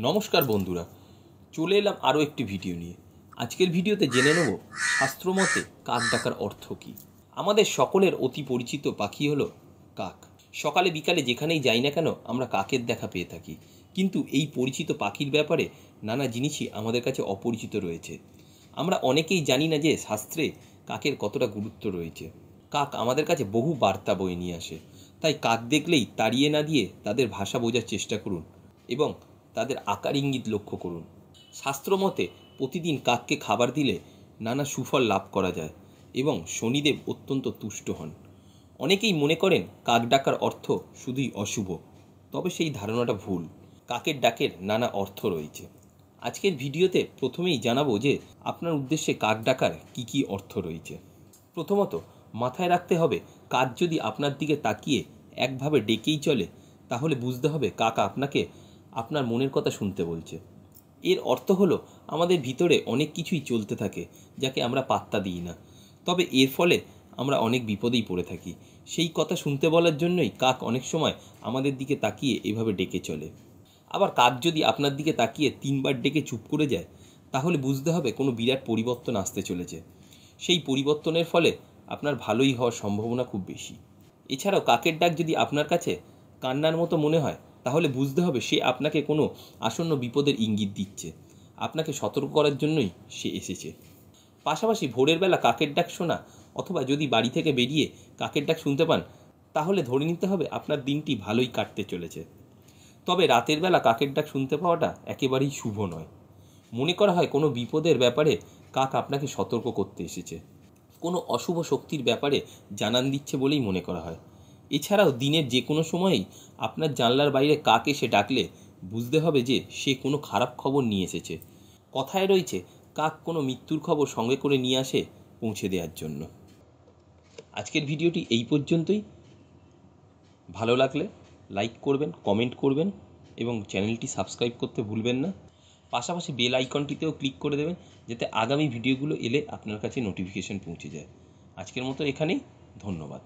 নমস্কার বন্ধুরা, চলে এলাম আরও একটি ভিডিও নিয়ে। আজকের ভিডিওতে জেনে নেব শাস্ত্রমতে কাক ডাকার অর্থ কী। আমাদের সকলের অতি পরিচিত পাখি হলো কাক। সকালে বিকালে যেখানেই যাই না কেন আমরা কাকের দেখা পেয়ে থাকি, কিন্তু এই পরিচিত পাখির ব্যাপারে নানা জিনিসই আমাদের কাছে অপরিচিত রয়েছে। আমরা অনেকেই জানি না যে শাস্ত্রে কাকের কতটা গুরুত্ব রয়েছে। কাক আমাদের কাছে বহু বার্তা বয়ে নিয়ে আসে, তাই কাক দেখলেই তাড়িয়ে না দিয়ে তাদের ভাষা বোঝার চেষ্টা করুন এবং তাদের আকার ইঙ্গিত লক্ষ্য করুন। শাস্ত্রমতে প্রতিদিন কাককে খাবার দিলে নানা সুফল লাভ করা যায় এবং শনিদেব অত্যন্ত তুষ্ট হন। অনেকেই মনে করেন কাক ডাকার অর্থ শুধুই অশুভ, তবে সেই ধারণাটা ভুল। কাকের ডাকের নানা অর্থ রয়েছে। আজকের ভিডিওতে প্রথমেই জানাবো যে আপনার উদ্দেশ্যে কাক ডাকার কী কী অর্থ রয়েছে। প্রথমত মাথায় রাখতে হবে, কাক যদি আপনার দিকে তাকিয়ে একভাবে ডেকেই চলে তাহলে বুঝতে হবে কাক আপনাকে আপনার মনের কথা শুনতে বলছে। এর অর্থ হলো আমাদের ভিতরে অনেক কিছুই চলতে থাকে যাকে আমরা পাত্তা দিই না, তবে এর ফলে আমরা অনেক বিপদেই পড়ে থাকি। সেই কথা শুনতে বলার জন্যই কাক অনেক সময় আমাদের দিকে তাকিয়ে এভাবে ডেকে চলে। আবার কাক যদি আপনার দিকে তাকিয়ে 3বার ডেকে চুপ করে যায় তাহলে বুঝতে হবে কোনো বিরাট পরিবর্তন আসতে চলেছে। সেই পরিবর্তনের ফলে আপনার ভালোই হওয়ার সম্ভাবনা খুব বেশি। এছাড়াও কাকের ডাক যদি আপনার কাছে কান্নার মতো মনে হয় তাহলে বুঝতে হবে সে আপনাকে কোনো আসন্ন বিপদের ইঙ্গিত দিচ্ছে, আপনাকে সতর্ক করার জন্যই সে এসেছে। পাশাপাশি ভোরের বেলা কাকের ডাক শোনা অথবা যদি বাড়ি থেকে বেরিয়ে কাকের ডাক শুনতে পান তাহলে ধরে নিতে হবে আপনার দিনটি ভালোই কাটতে চলেছে। তবে রাতের বেলা কাকের ডাক শুনতে পাওয়াটা একেবারেই শুভ নয়। মনে করা হয় কোনো বিপদের ব্যাপারে কাক আপনাকে সতর্ক করতে এসেছে, কোনো অশুভ শক্তির ব্যাপারে জানান দিচ্ছে বলেই মনে করা হয়। এছাড়াও দিনের যে কোনো সময়েই আপনার জানলার বাইরে কাক এসে ডাকলে বুঝতে হবে যে সে কোনো খারাপ খবর নিয়ে এসেছে। কথায় রয়েছে, কাক কোনো মৃত্যুর খবর সঙ্গে করে নিয়ে আসে পৌঁছে দেওয়ার জন্য। আজকের ভিডিওটি এই পর্যন্তই। ভালো লাগলে লাইক করবেন, কমেন্ট করবেন এবং চ্যানেলটি সাবস্ক্রাইব করতে ভুলবেন না। পাশাপাশি বেল আইকনটিতেও ক্লিক করে দেবেন যাতে আগামী ভিডিওগুলো এলে আপনার কাছে নোটিফিকেশন পৌঁছে যায়। আজকের মতো এখানেই, ধন্যবাদ।